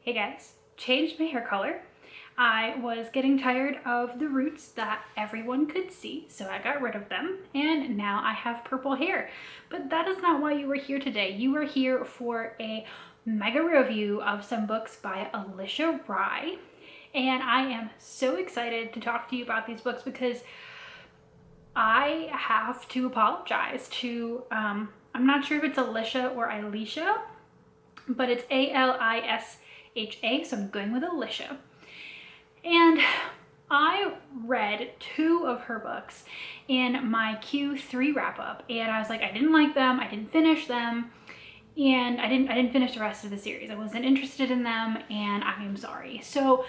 Hey guys, changed my hair color. I was getting tired of the roots that everyone could see, so I got rid of them, and now I have purple hair. But that is not why you were here today. You were here for a mega review of some books by Alisha Rai, and I am so excited to talk to you about these books because I have to apologize to, I'm not sure if it's Alisha or Alisha, but it's Alisha, so I'm going with Alisha. And I read 2 of her books in my Q3 wrap up, and I was like, I didn't like them, I didn't finish them, and I didn't finish the rest of the series. I wasn't interested in them, and I am sorry. So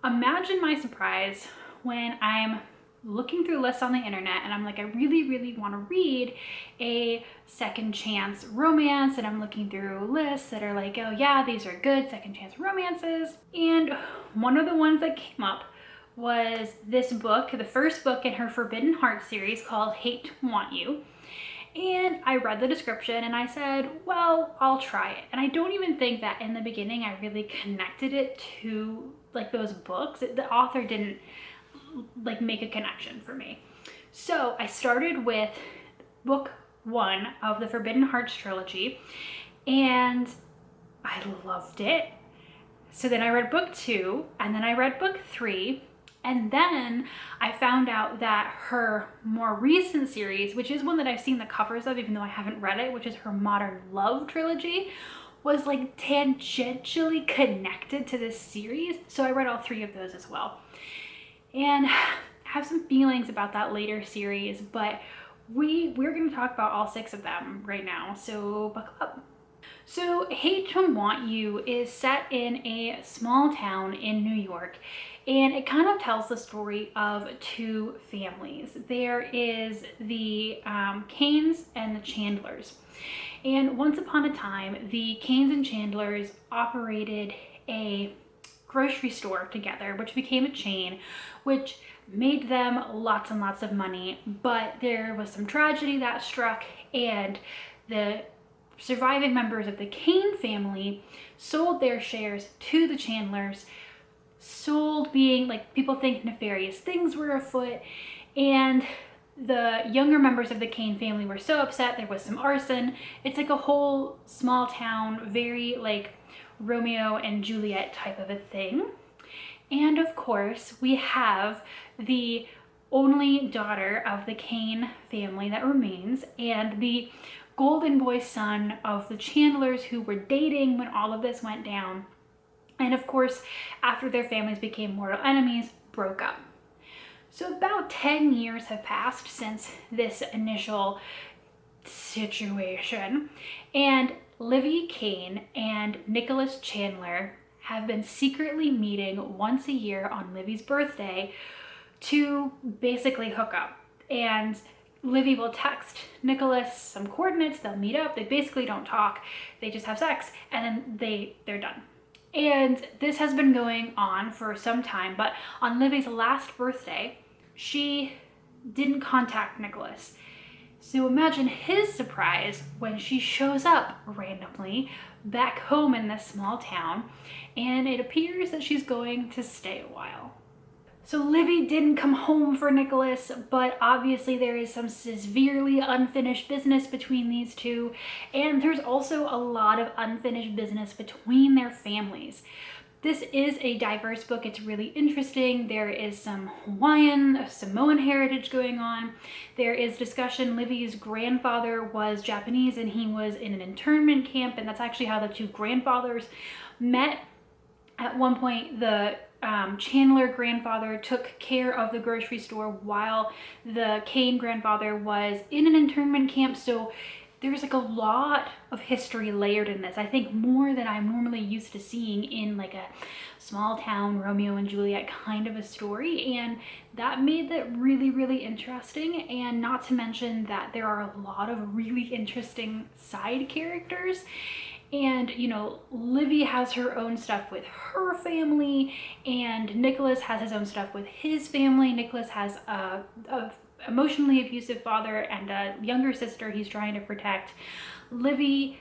imagine my surprise when I'm looking through lists on the internet and I'm like, I really want to read a second chance romance, and I'm looking through lists that are like, oh yeah, these are good second chance romances. And one of the ones that came up was this book, the first book in her Forbidden Heart series called Hate to Want You. And I read the description and I said, well, I'll try it. And I don't even think that in the beginning I really connected it to like those books. The author didn't like make a connection for me. So I started with book 1 of the Forbidden Hearts trilogy and I loved it. So then I read book 2, and then I read book 3, and then I found out that her more recent series, which is one that I've seen the covers of even though I haven't read it, which is her Modern Love trilogy, was like tangentially connected to this series. So I read all 3 of those as well. And I have some feelings about that later series, but we're going to talk about all 6 of them right now, so buckle up. So Hate to Want You is set in a small town in New York, and it kind of tells the story of 2 families. There is the Canes and the Chandlers. And once upon a time, the Canes and Chandlers operated a grocery store together, which became a chain, which made them lots and lots of money. But there was some tragedy that struck, and the surviving members of the Cane family sold their shares to the Chandlers. Sold being like, people think nefarious things were afoot, and the younger members of the Cane family were so upset. There was some arson. It's like a whole small town, very like Romeo and Juliet type of a thing. And of course, we have the only daughter of the Cane family that remains, and the golden boy son of the Chandlers, who were dating when all of this went down. And of course, after their families became mortal enemies, broke up. So about 10 years have passed since this initial situation, and Livy Cane and Nicholas Chandler have been secretly meeting once a year on Livy's birthday to basically hook up. And Livy will text Nicholas some coordinates, they'll meet up, they basically don't talk, they just have sex, and then they're done. And this has been going on for some time, but on Livy's last birthday, she didn't contact Nicholas. So imagine his surprise when she shows up randomly back home in this small town, and it appears that she's going to stay a while. So Livy didn't come home for Nicholas, but obviously there is some severely unfinished business between these 2, and there's also a lot of unfinished business between their families. This is a diverse book. It's really interesting. There is some Hawaiian, Samoan heritage going on. There is discussion. Livy's grandfather was Japanese and he was in an internment camp, and that's actually how the 2 grandfathers met. At one point, the Chandler grandfather took care of the grocery store while the Cane grandfather was in an internment camp. So there's like a lot of history layered in this. I think more than I'm normally used to seeing in like a small town Romeo and Juliet kind of a story, and that made that really interesting. And not to mention that there are a lot of really interesting side characters. And you know, Livy has her own stuff with her family, and Nicholas has his own stuff with his family. Nicholas has a emotionally abusive father and a younger sister he's trying to protect. Livy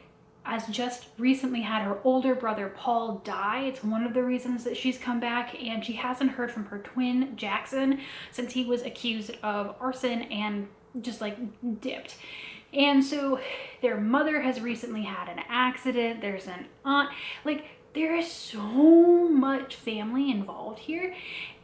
has just recently had her older brother Paul die. It's one of the reasons that she's come back, and she hasn't heard from her twin Jackson since he was accused of arson and just like dipped. And so their mother has recently had an accident. There's an aunt. Like, there is so much family involved here,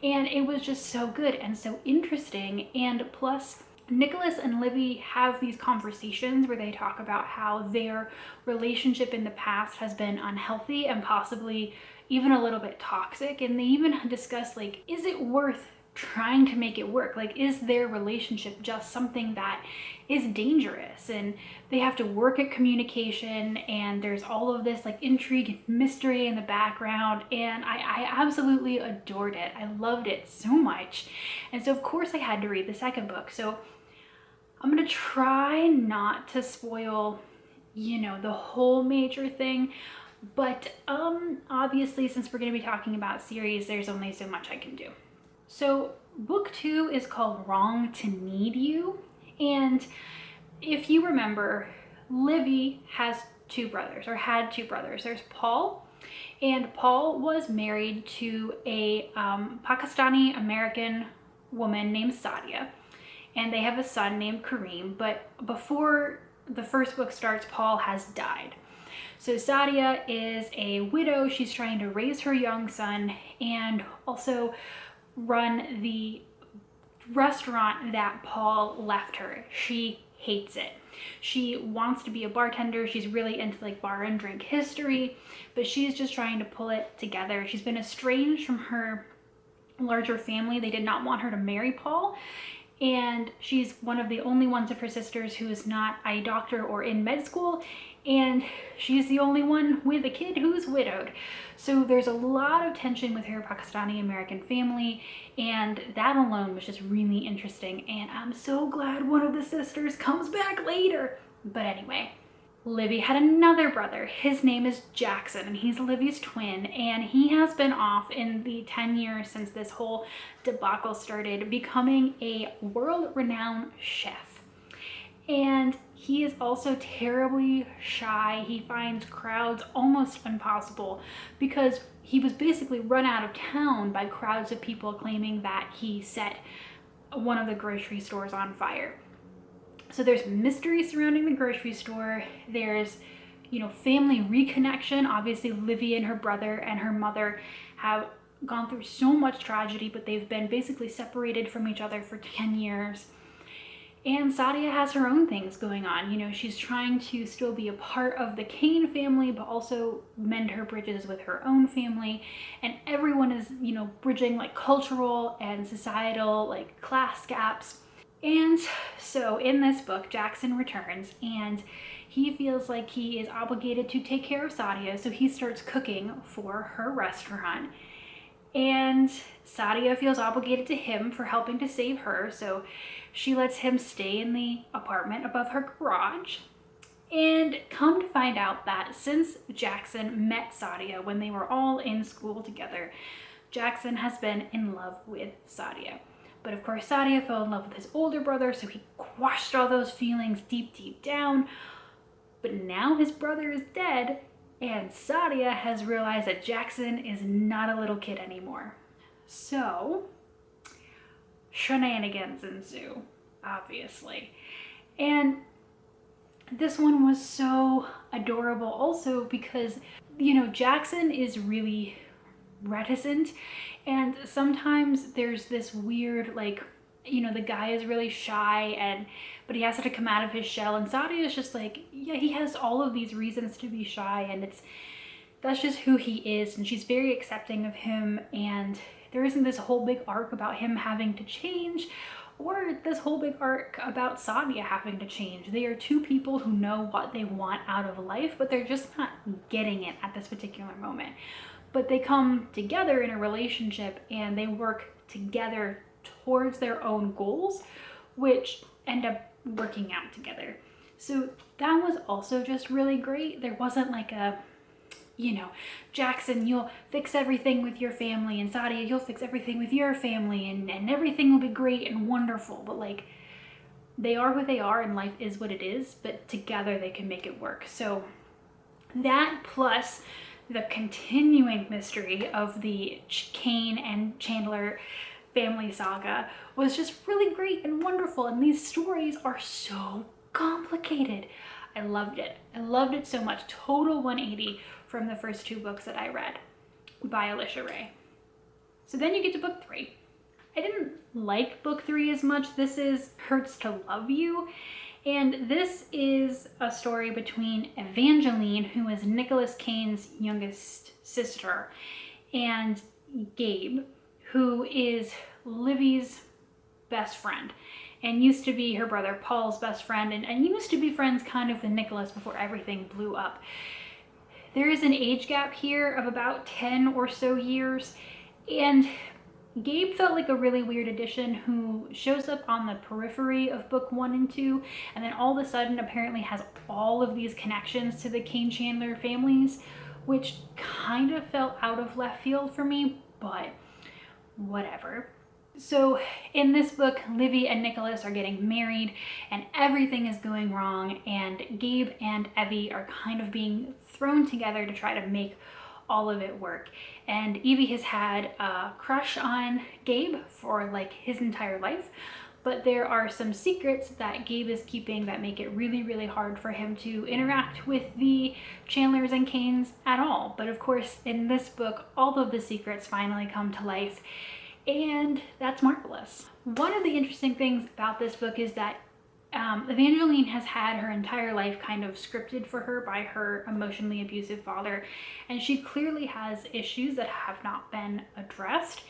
and it was just so good and so interesting. And plus, Nicholas and Livy have these conversations where they talk about how their relationship in the past has been unhealthy and possibly even a little bit toxic. And they even discuss, like, is it worth trying to make it work? Like, is their relationship just something that is dangerous? And they have to work at communication, and there's all of this like intrigue and mystery in the background, and I absolutely adored it. I loved it so much. And so of course I had to read the second book. So I'm gonna try not to spoil, you know, the whole major thing, but obviously, since we're gonna be talking about series, there's only so much I can do. So book 2 is called Wrong to Need You. And if you remember, Livy has two brothers, or had two brothers. There's Paul, and Paul was married to a Pakistani American woman named Sadia, and they have a son named Kareem. But before the first book starts, Paul has died. So Sadia is a widow. She's trying to raise her young son and also run the restaurant that Paul left her. She hates it. She wants to be a bartender. She's really into like bar and drink history, but she's just trying to pull it together. She's been estranged from her larger family. They did not want her to marry Paul, and she's one of the only ones of her sisters who is not a doctor or in med school, and she's the only one with a kid who's widowed. So there's a lot of tension with her Pakistani American family, and that alone was just really interesting, and I'm so glad one of the sisters comes back later. But anyway, Livy had another brother. His name is Jackson, and he's Livy's twin, and he has been off in the 10 years since this whole debacle started, becoming a world-renowned chef. And he is also terribly shy. He finds crowds almost impossible because he was basically run out of town by crowds of people claiming that he set one of the grocery stores on fire. So there's mystery surrounding the grocery store. There's, you know, family reconnection. Obviously, Livy and her brother and her mother have gone through so much tragedy, but they've been basically separated from each other for 10 years. And Sadia has her own things going on. You know, she's trying to still be a part of the Kane family, but also mend her bridges with her own family. And everyone is, you know, bridging like cultural and societal, like class gaps. And so in this book, Jackson returns, and he feels like he is obligated to take care of Sadia, so he starts cooking for her restaurant. And Sadia feels obligated to him for helping to save her, so she lets him stay in the apartment above her garage. And come to find out that since Jackson met Sadia when they were all in school together, Jackson has been in love with Sadia. But of course, Sadia fell in love with his older brother, so he quashed all those feelings deep down. But now his brother is dead, and Sadia has realized that Jackson is not a little kid anymore. So, shenanigans ensue, obviously. And this one was so adorable also because, you know, Jackson is really reticent, and sometimes there's this weird, like, you know, the guy is really shy, but he has to come out of his shell, and Sadia is just like, yeah, he has all of these reasons to be shy, and that's just who he is, and she's very accepting of him. And there isn't this whole big arc about him having to change, or this whole big arc about Sadia having to change. They are two people who know what they want out of life, but they're just not getting it at this particular moment. But they come together in a relationship, and they work together towards their own goals, which end up working out together. So that was also just really great. There wasn't like a, you know, Jackson, you'll fix everything with your family, and Sadia, you'll fix everything with your family, and everything will be great and wonderful. But like, they are who they are, and life is what it is, but together they can make it work. So That plus the continuing mystery of the Kane and Chandler family saga was just really great and wonderful, and these stories are so complicated. I loved it. I loved it so much. Total 180 from the first 2 books that I read by Alisha Rai. So then you get to book 3. I didn't like book 3 as much. This is Hurts to Love You. And this is a story between Evangeline, who is Nicholas Kane's youngest sister, and Gabe, who is Livy's best friend and used to be her brother Paul's best friend, and used to be friends kind of with Nicholas before everything blew up. There is an age gap here of about 10 or so years, and Gabe felt like a really weird addition who shows up on the periphery of book 1 and 2, and then all of a sudden apparently has all of these connections to the Kane Chandler families, which kind of felt out of left field for me, but whatever. So in this book, Livy and Nicholas are getting married and everything is going wrong, and Gabe and Evie are kind of being thrown together to try to make all of it work. And Evie has had a crush on Gabe for like his entire life, but there are some secrets that Gabe is keeping that make it really, really hard for him to interact with the Chandlers and Kanes at all. But of course, in this book, all of the secrets finally come to life, and that's marvelous. One of the interesting things about this book is that Evangeline has had her entire life kind of scripted for her by her emotionally abusive father, and she clearly has issues that have not been addressed.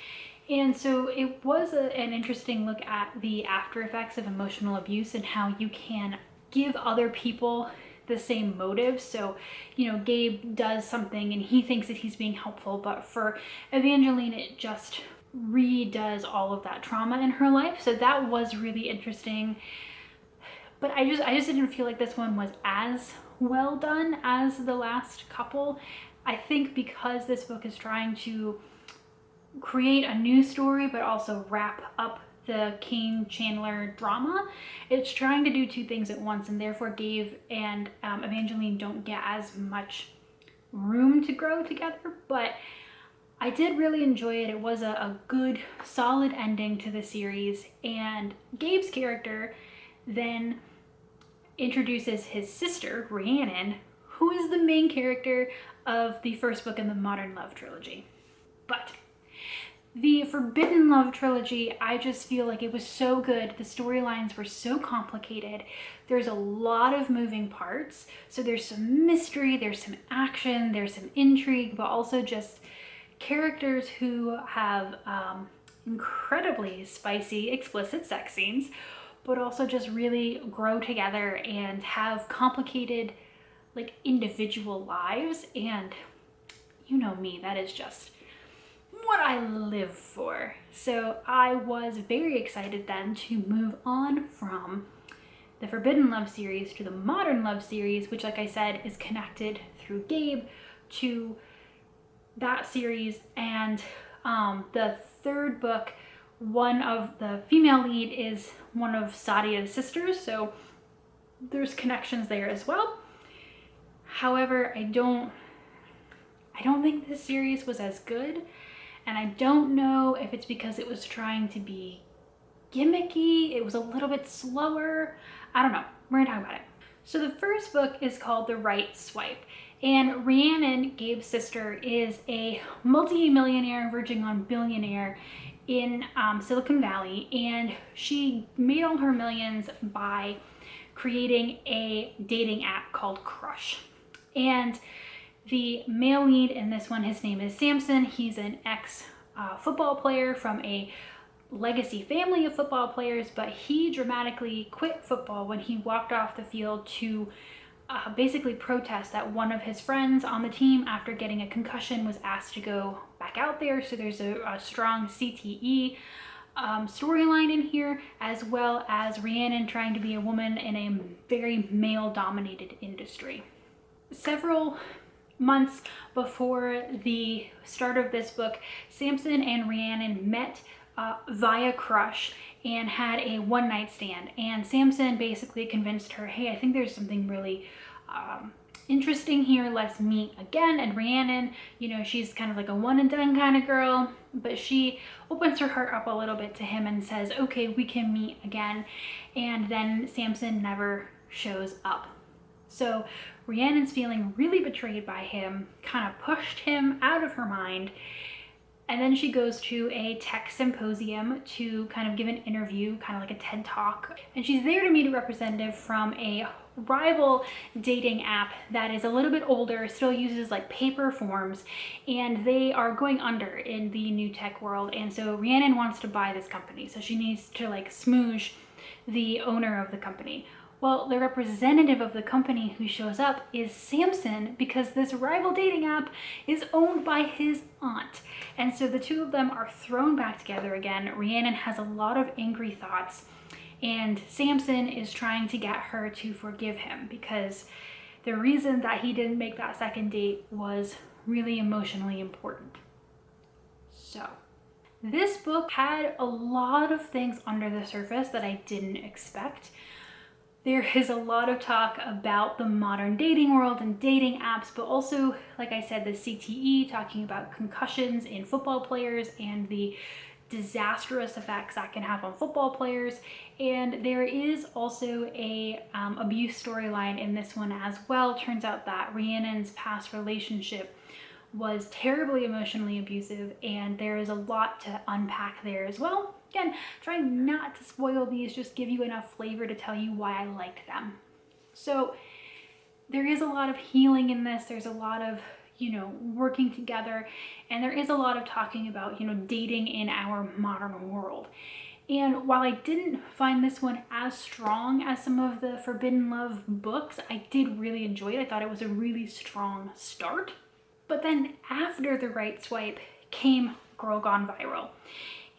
And so it was an interesting look at the after effects of emotional abuse and how you can give other people the same motive. So, you know, Gabe does something and he thinks that he's being helpful, but for Evangeline, it just redoes all of that trauma in her life. So that was really interesting. But I just didn't feel like this one was as well done as the last couple. I think because this book is trying to create a new story but also wrap up the Kane Chandler drama, it's trying to do 2 things at once, and therefore Gabe and Evangeline don't get as much room to grow together. But I did really enjoy it. It was a good, solid ending to the series, and Gabe's character then introduces his sister, Rhiannon, who is the main character of the first book in the Modern Love trilogy. But the Forbidden Love trilogy, I just feel like it was so good. The storylines were so complicated. There's a lot of moving parts. So there's some mystery, there's some action, there's some intrigue, but also just characters who have incredibly spicy, explicit sex scenes, but also just really grow together and have complicated, like, individual lives. And you know me, that is just what I live for. So I was very excited then to move on from the Forbidden Love series to the Modern Love series, which, like I said, is connected through Gabe to that series. And the third book, one of the female lead is one of Sadia's sisters, so there's connections there as well. However, I don't think this series was as good, and I don't know if it's because it was trying to be gimmicky. It was a little bit slower. I don't know. We're gonna talk about it. So the first book is called The Right Swipe, and Rhiannon, Gabe's sister, is a multi-millionaire verging on billionaire in Silicon Valley, and she made all her millions by creating a dating app called Crush. And the male lead in this one, his name is Samson. He's an ex-football player from a legacy family of football players, but he dramatically quit football when he walked off the field to basically protest that one of his friends on the team, after getting a concussion, was asked to go back out there. So there's a strong CTE storyline in here, as well as Rhiannon trying to be a woman in a very male-dominated industry. Several months before the start of this book, Samson and Rhiannon met via Crush and had a one-night stand. And Samson basically convinced her, hey, I think there's something really interesting here. Let's meet again. And Rhiannon, you know, she's kind of like a one and done kind of girl, but she opens her heart up a little bit to him and says, okay, we can meet again. And then Samson never shows up. So Rhiannon's feeling really betrayed by him, kind of pushed him out of her mind. And then she goes to a tech symposium to kind of give an interview, kind of like a TED Talk. And she's there to meet a representative from a rival dating app that is a little bit older, still uses like paper forms, and they are going under in the new tech world. And so Rhiannon wants to buy this company. So she needs to like smoosh the owner of the company. Well, the representative of the company who shows up is Samson, because this rival dating app is owned by his aunt. And so the two of them are thrown back together again. Rhiannon has a lot of angry thoughts, and Samson is trying to get her to forgive him because the reason that he didn't make that second date was really emotionally important. So this book had a lot of things under the surface that I didn't expect. There is a lot of talk about the modern dating world and dating apps, but also, like I said, the CTE, talking about concussions in football players and the disastrous effects that can have on football players. And there is also a abuse storyline in this one as well. Turns out that Rhiannon's past relationship was terribly emotionally abusive, and there is a lot to unpack there as well. Again, trying not to spoil these, just give you enough flavor to tell you why I liked them. So there is a lot of healing in this. There's a lot of, you know, working together, and there is a lot of talking about, you know, dating in our modern world. And while I didn't find this one as strong as some of the Forbidden Love books, I did really enjoy it. I thought it was a really strong start. But then after The Right Swipe came Girl Gone Viral.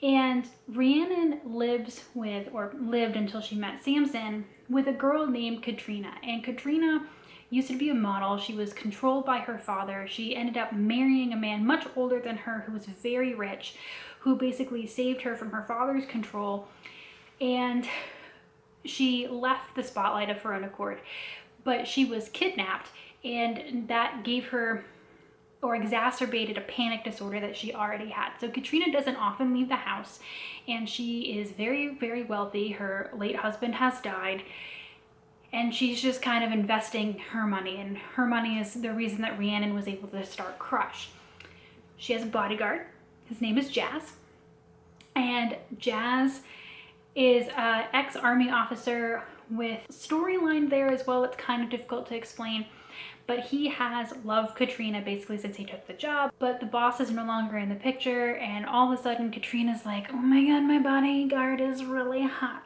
And Rhiannon lives with, or lived until she met Samson, with a girl named Katrina. And Katrina used to be a model. She was controlled by her father. She ended up marrying a man much older than her who was very rich, who basically saved her from her father's control. And she left the spotlight of her own accord. But she was kidnapped, and that gave her, or exacerbated, a panic disorder that she already had. So Katrina doesn't often leave the house, and she is very, very wealthy. Her late husband has died, and she's just kind of investing her money, and her money is the reason that Rhiannon was able to start Crush. She has a bodyguard. His name is Jazz, and Jazz is an ex-army officer with storyline there as well. It's kind of difficult to explain. But he has loved Katrina basically since he took the job, but the boss is no longer in the picture, and all of a sudden Katrina's like, oh my god, my bodyguard is really hot.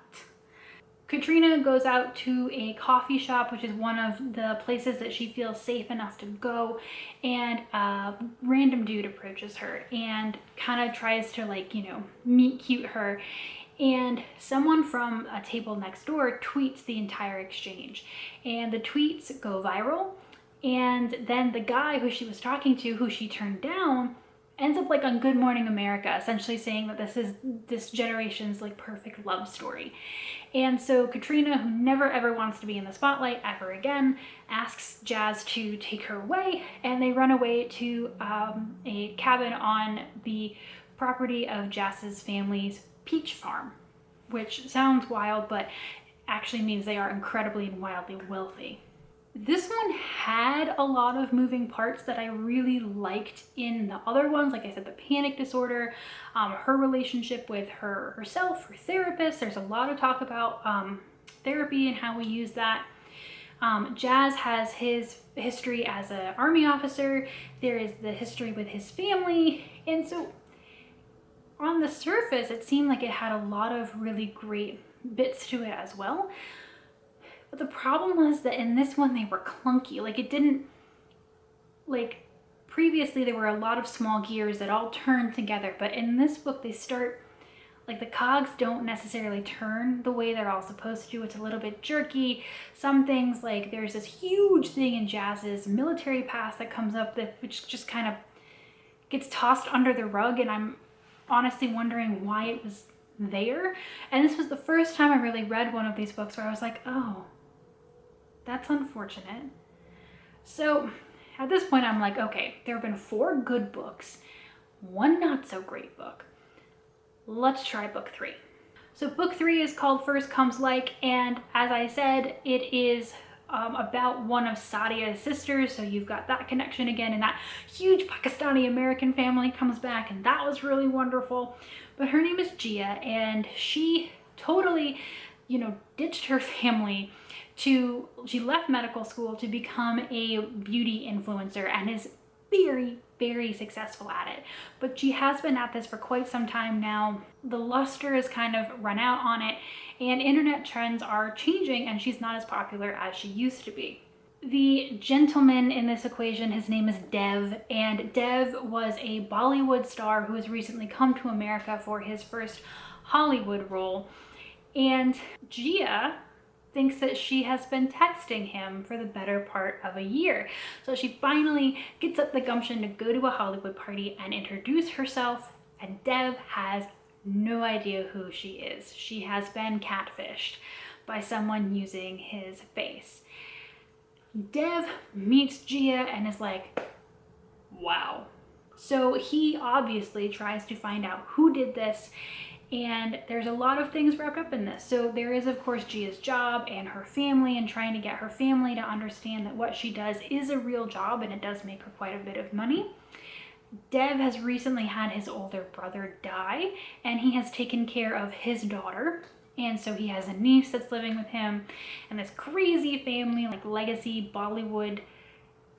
Katrina goes out to a coffee shop, which is one of the places that she feels safe enough to go, and a random dude approaches her and kind of tries to, like, you know, meet cute her. And someone from a table next door tweets the entire exchange, and the tweets go viral. And then the guy who she was talking to, who she turned down, ends up like on Good Morning America, essentially saying that this is this generation's like perfect love story. And so Katrina, who never ever wants to be in the spotlight ever again, asks Jazz to take her away, and they run away to a cabin on the property of Jazz's family's peach farm, which sounds wild, but actually means they are incredibly and wildly wealthy. This one had a lot of moving parts that I really liked in the other ones. Like I said, the panic disorder, her relationship with herself, her therapist. There's a lot of talk about therapy and how we use that. Jazz has his history as an army officer. There is the history with his family. And so on the surface, it seemed like it had a lot of really great bits to it as well. But the problem was that in this one, they were clunky. Like, it didn't, like, previously there were a lot of small gears that all turned together. But in this book, they start, like, the cogs don't necessarily turn the way they're all supposed to. It's a little bit jerky. Some things, like, there's this huge thing in Jazz's military past that comes up which just kind of gets tossed under the rug. And I'm honestly wondering why it was there. And this was the first time I really read one of these books where I was like, oh, that's unfortunate. So at this point, I'm like, okay, there have been 4 good books, 1 not so great book. Let's try book 3. So book 3 is called First Comes Like, and as I said, it is about one of Sadia's sisters, so you've got that connection again, and that huge Pakistani American family comes back, and that was really wonderful. But her name is Gia, and she totally, ditched her family she left medical school to become a beauty influencer, and is very, very successful at it. But she has been at this for quite some time now. The luster has kind of run out on it, and internet trends are changing, and she's not as popular as she used to be. The gentleman in this equation, his name is Dev, and Dev was a Bollywood star who has recently come to America for his first Hollywood role. And Gia thinks that she has been texting him for the better part of a year. So she finally gets up the gumption to go to a Hollywood party and introduce herself, and Dev has no idea who she is. She has been catfished by someone using his face. Dev meets Gia and is like, wow. So he obviously tries to find out who did this, and there's a lot of things wrapped up in this. So there is, of course, Gia's job and her family, and trying to get her family to understand that what she does is a real job and it does make her quite a bit of money. Dev has recently had his older brother die, and he has taken care of his daughter. And so he has a niece that's living with him, and this crazy family, like legacy Bollywood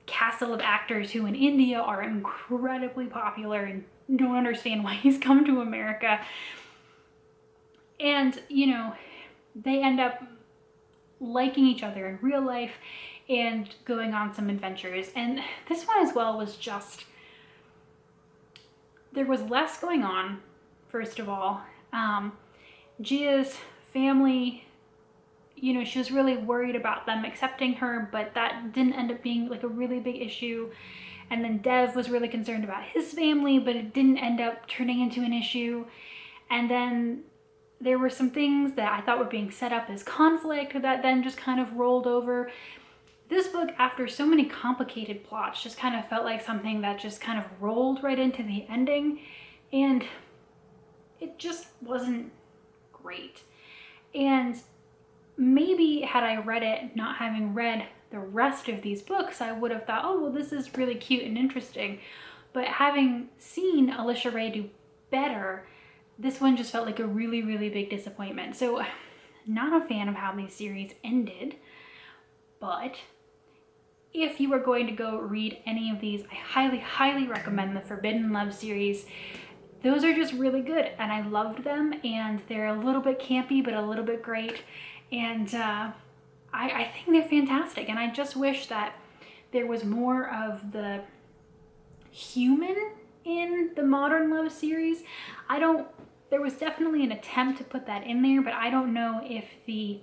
castle of actors who in India are incredibly popular and don't understand why he's come to America. And, they end up liking each other in real life and going on some adventures. And this one as well was just, there was less going on, first of all. Gia's family, she was really worried about them accepting her, but that didn't end up being like a really big issue. And then Dev was really concerned about his family, but it didn't end up turning into an issue. And then there were some things that I thought were being set up as conflict that then just kind of rolled over. This book, after so many complicated plots, just kind of felt like something that just kind of rolled right into the ending, and it just wasn't great. And maybe had I read it, not having read the rest of these books, I would have thought, oh, well, this is really cute and interesting. But having seen Alisha Rai do better, this one just felt like a really, really big disappointment. So not a fan of how these series ended, but if you are going to go read any of these, I highly, highly recommend the Forbidden Love series. Those are just really good, and I loved them, and they're a little bit campy, but a little bit great, and I think they're fantastic, and I just wish that there was more of the human in the Modern Love series. There was definitely an attempt to put that in there, but I don't know if the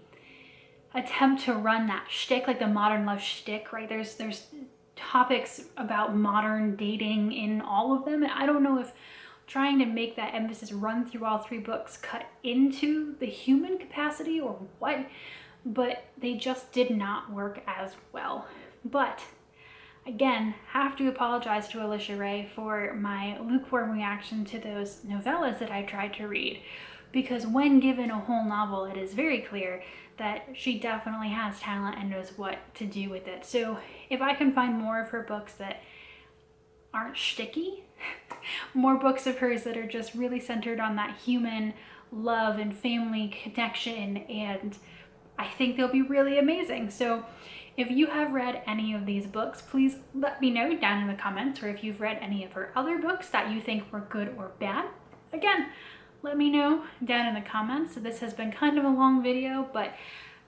attempt to run that shtick, like the Modern Love shtick, right? There's topics about modern dating in all of them, and I don't know if trying to make that emphasis run through all 3 books cut into the human capacity or what, but they just did not work as well. But again, have to apologize to Alisha Rai for my lukewarm reaction to those novellas that I tried to read, because when given a whole novel, it is very clear that she definitely has talent and knows what to do with it. So if I can find more of her books that aren't shticky, more books of hers that are just really centered on that human love and family connection, and I think they'll be really amazing. So if you have read any of these books, please let me know down in the comments, or if you've read any of her other books that you think were good or bad. Again, let me know down in the comments. So this has been kind of a long video, but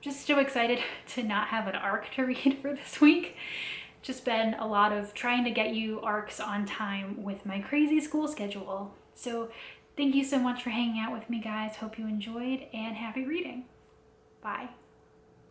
just so excited to not have an arc to read for this week. Just been a lot of trying to get you arcs on time with my crazy school schedule. So thank you so much for hanging out with me, guys. Hope you enjoyed, and happy reading. Bye.